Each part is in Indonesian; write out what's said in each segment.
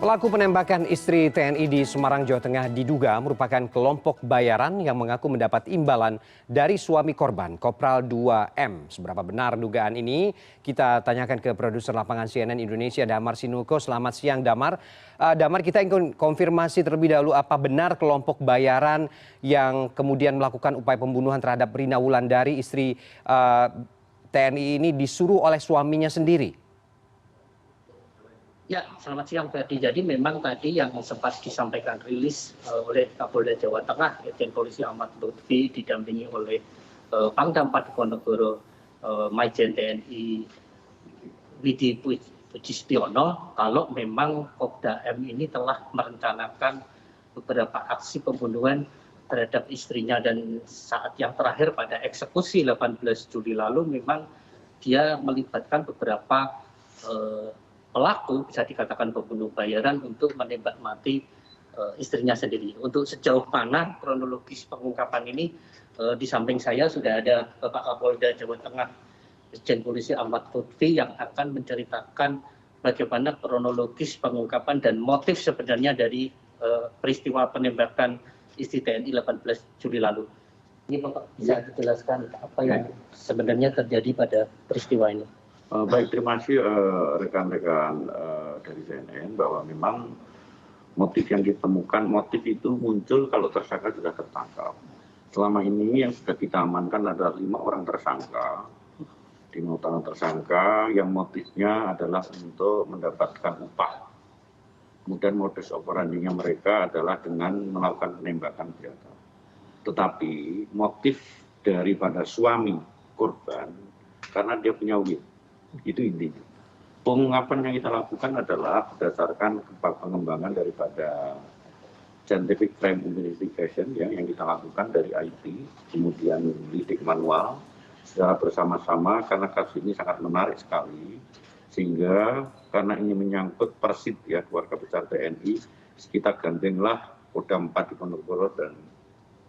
Pelaku penembakan istri TNI di Semarang, Jawa Tengah diduga merupakan kelompok bayaran yang mengaku mendapat imbalan dari suami korban, Kopral 2M. Seberapa benar dugaan ini? Kita tanyakan ke produser lapangan CNN Indonesia, Damar Sinuko. Selamat siang, Damar. Damar, kita ingin konfirmasi terlebih dahulu apa benar kelompok bayaran yang kemudian melakukan upaya pembunuhan terhadap Rina Wulandari, istri TNI ini disuruh oleh suaminya sendiri? Ya, selamat siang Ferdi. Jadi memang tadi yang sempat disampaikan rilis oleh Kapolda Jawa Tengah, Irjen Polisi Ahmad Lutfi didampingi oleh Pangdam Padiponegoro Majen TNI Widi Pujistiono, kalau memang Kopda M ini telah merencanakan beberapa aksi pembunuhan terhadap istrinya, dan saat yang terakhir pada eksekusi 18 Juli lalu memang dia melibatkan beberapa pelaku, bisa dikatakan pembunuh bayaran, untuk menembak mati istrinya sendiri. Untuk sejauh mana kronologis pengungkapan ini, di samping saya sudah ada Bapak Kapolda Jawa Tengah, Irjen Polisi Ahmad Lutfi, yang akan menceritakan bagaimana kronologis pengungkapan dan motif sebenarnya dari peristiwa penembakan istri TNI 18 Juli lalu. Ini Bapak bisa dijelaskan apa yang sebenarnya terjadi pada peristiwa ini? Baik, terima kasih rekan-rekan dari CNN, bahwa memang motif yang ditemukan, motif itu muncul kalau tersangka sudah tertangkap. Selama ini yang sudah kita amankan ada 5 orang tersangka. 5 orang tersangka yang motifnya adalah untuk mendapatkan upah. Kemudian modus operandinya mereka adalah dengan melakukan penembakan senjata. Tetapi motif daripada suami korban, karena dia punya WIT. Itu intinya. Pengungkapan yang kita lakukan adalah berdasarkan pengembangan daripada scientific crime investigation yang kita lakukan dari IT, kemudian lidik manual secara bersama-sama, karena kasus ini sangat menarik sekali, sehingga karena ini menyangkut persid ya keluarga besar TNI, kita gandenglah Kodam Padiponegoro dan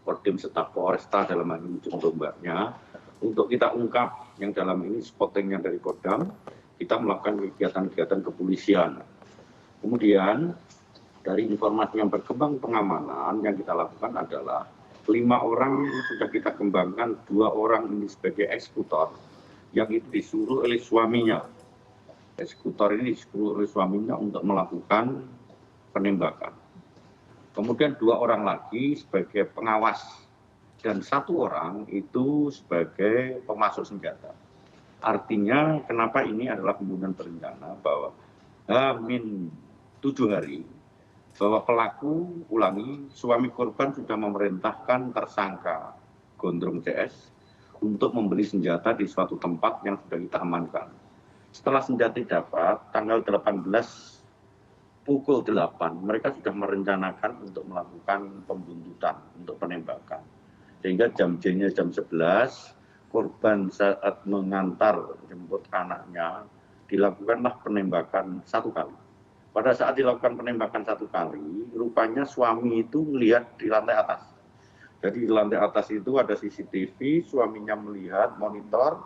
Kodim Staf Polresta dalam hal ini ujung tombaknya, untuk kita ungkap yang dalam ini spottingnya dari Kodam, kita melakukan kegiatan-kegiatan kepolisian. Kemudian dari informasi yang berkembang pengamanan yang kita lakukan adalah 5 orang sudah kita kembangkan, 2 orang ini sebagai eksekutor yang itu disuruh oleh suaminya. Eksekutor ini disuruh oleh suaminya untuk melakukan penembakan. Kemudian 2 orang lagi sebagai pengawas, dan 1 orang itu sebagai pemasok senjata. Artinya kenapa ini adalah pembunuhan berencana, bahwa H-7 hari bahwa pelaku, ulangi, suami korban sudah memerintahkan tersangka Gondrong CS untuk membeli senjata di suatu tempat yang sudah kita amankan. Setelah senjata didapat, tanggal 18 pukul 8, mereka sudah merencanakan untuk melakukan pembuntutan, untuk penembakan. Sehingga jam J-nya jam 11, korban saat mengantar jemput anaknya, dilakukanlah penembakan 1 kali. Pada saat dilakukan penembakan 1 kali, rupanya suami itu melihat di lantai atas. Jadi di lantai atas itu ada CCTV, suaminya melihat monitor,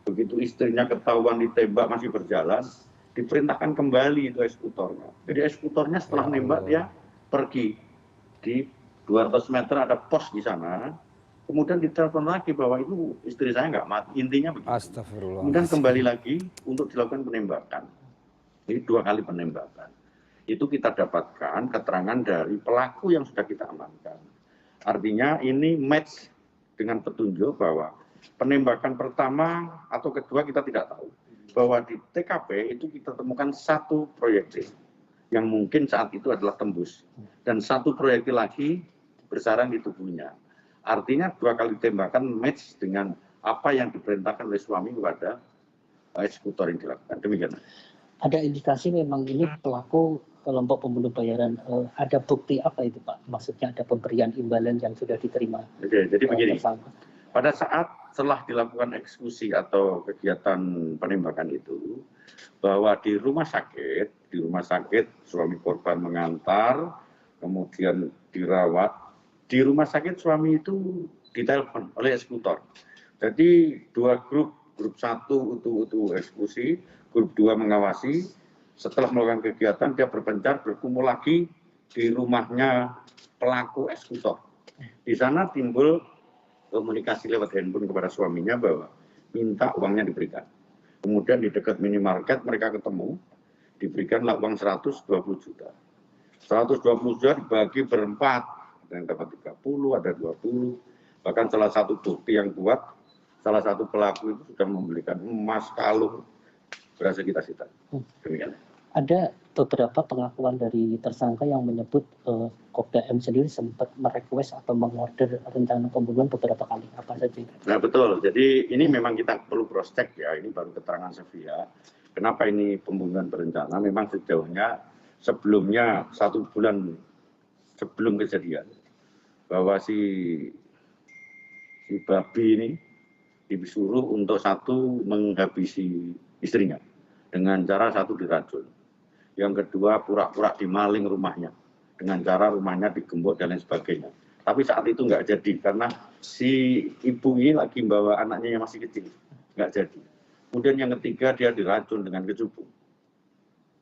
begitu istrinya ketahuan ditembak masih berjalan, diperintahkan kembali itu eksekutornya. Jadi eksekutornya setelah nembak dia pergi. Di 200 meter ada pos di sana. Kemudian ditelepon lagi bahwa itu istri saya nggak mati, intinya begitu. Astagfirullah. Kemudian kembali lagi untuk dilakukan penembakan. Ini 2 kali penembakan. Itu kita dapatkan keterangan dari pelaku yang sudah kita amankan. Artinya ini match dengan petunjuk bahwa penembakan pertama atau kedua kita tidak tahu. Bahwa di TKP itu kita temukan 1 proyektil yang mungkin saat itu adalah tembus. Dan 1 proyektil lagi bersarang di tubuhnya. Artinya 2 kali tembakan match dengan apa yang diperintahkan oleh suami kepada eksekutor yang dilakukan. Demikian. Ada indikasi memang ini pelaku kelompok pembunuh bayaran. Ada bukti apa itu Pak? Maksudnya ada pemberian imbalan yang sudah diterima? Oke, jadi begini. Pada saat setelah dilakukan eksekusi atau kegiatan penembakan itu, bahwa di rumah sakit suami korban mengantar, kemudian dirawat. Di rumah sakit suami itu ditelepon oleh eksekutor. Jadi 2 grup 1 untuk eksekusi, grup 2 mengawasi, setelah melakukan kegiatan dia berpencar berkumpul lagi di rumahnya pelaku eksekutor. Di sana timbul komunikasi lewat handphone kepada suaminya bahwa minta uangnya diberikan. Kemudian di dekat minimarket mereka ketemu, diberikanlah uang 120 juta. 120 juta dibagi berempat, ada yang dapat 30, ada 20. Bahkan salah satu bukti yang kuat, salah satu pelaku itu sudah membelikan emas kalung, berhasil kita sita. Demikian. Ada beberapa pengakuan dari tersangka yang menyebut Kopda M sendiri sempat merequest atau mengorder rencana pembunuhan beberapa kali. Apa saja? Nah betul, jadi ini memang kita perlu cross check ya, ini baru keterangan sepihak. Kenapa ini pembunuhan berencana? Memang sejauhnya sebelumnya 1 bulan sebelum kejadian, bahwa si babi ini disuruh untuk satu menghabisi istrinya dengan cara satu diracun. Yang kedua pura-pura dimaling rumahnya dengan cara rumahnya digembok dan lain sebagainya. Tapi saat itu nggak jadi karena si ibu ini lagi bawa anaknya yang masih kecil, nggak jadi. Kemudian yang ketiga dia diracun dengan kecubung.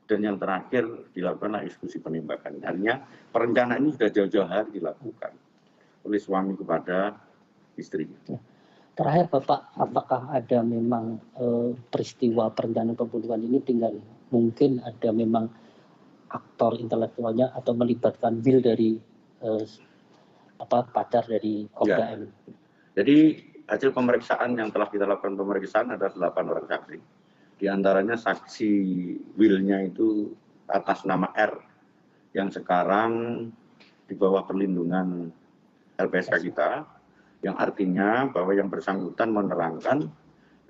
Dan yang terakhir dilakukan eksekusi penembakan. Artinya perencanaan ini sudah jauh-jauh hari dilakukan oleh suami kepada istrinya. Terakhir Bapak, apakah ada memang peristiwa perencanaan pembunuhan ini tinggal mungkin ada memang aktor intelektualnya atau melibatkan Will dari pacar dari Kopda M? Jadi hasil pemeriksaan yang telah kita lakukan pemeriksaan ada 8 orang saksi. Di antaranya saksi Will-nya itu atas nama R yang sekarang di bawah perlindungan LPSK kita, yang artinya bahwa yang bersangkutan menerangkan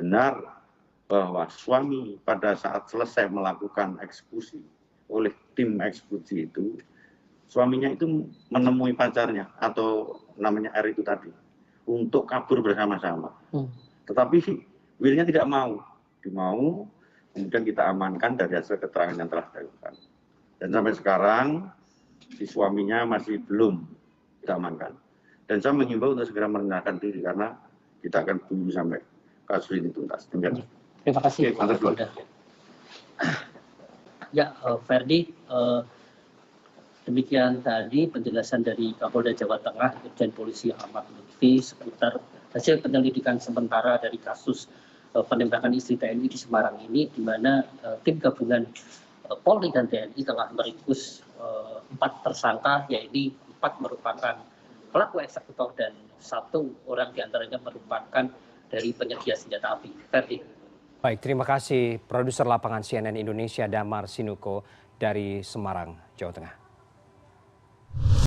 benar bahwa suami pada saat selesai melakukan eksekusi oleh tim eksekusi itu, suaminya itu menemui pacarnya atau namanya R itu tadi untuk kabur bersama-sama. Tetapi Will-nya tidak mau, kemudian kita amankan dari hasil keterangan yang telah dilakukan. Dan sampai sekarang si suaminya masih belum kita amankan. Dan saya mengimbau untuk segera merendahkan diri karena kita akan tunggu sampai kasus ini tuntas. Terima kasih. Ya, Ferdi, demikian tadi penjelasan dari Kapolda Jawa Tengah, Irjen Polisi Ahmad Lutfi seputar hasil penyelidikan sementara dari kasus penembakan istri TNI di Semarang ini, di mana tim gabungan Polri dan TNI telah meringkus 4 tersangka, yaitu 4 merupakan pelaku eksekutor dan 1 orang diantaranya merupakan dari penyedia senjata api. Ferdi. Baik, terima kasih produser lapangan CNN Indonesia Damar Sinuko dari Semarang, Jawa Tengah.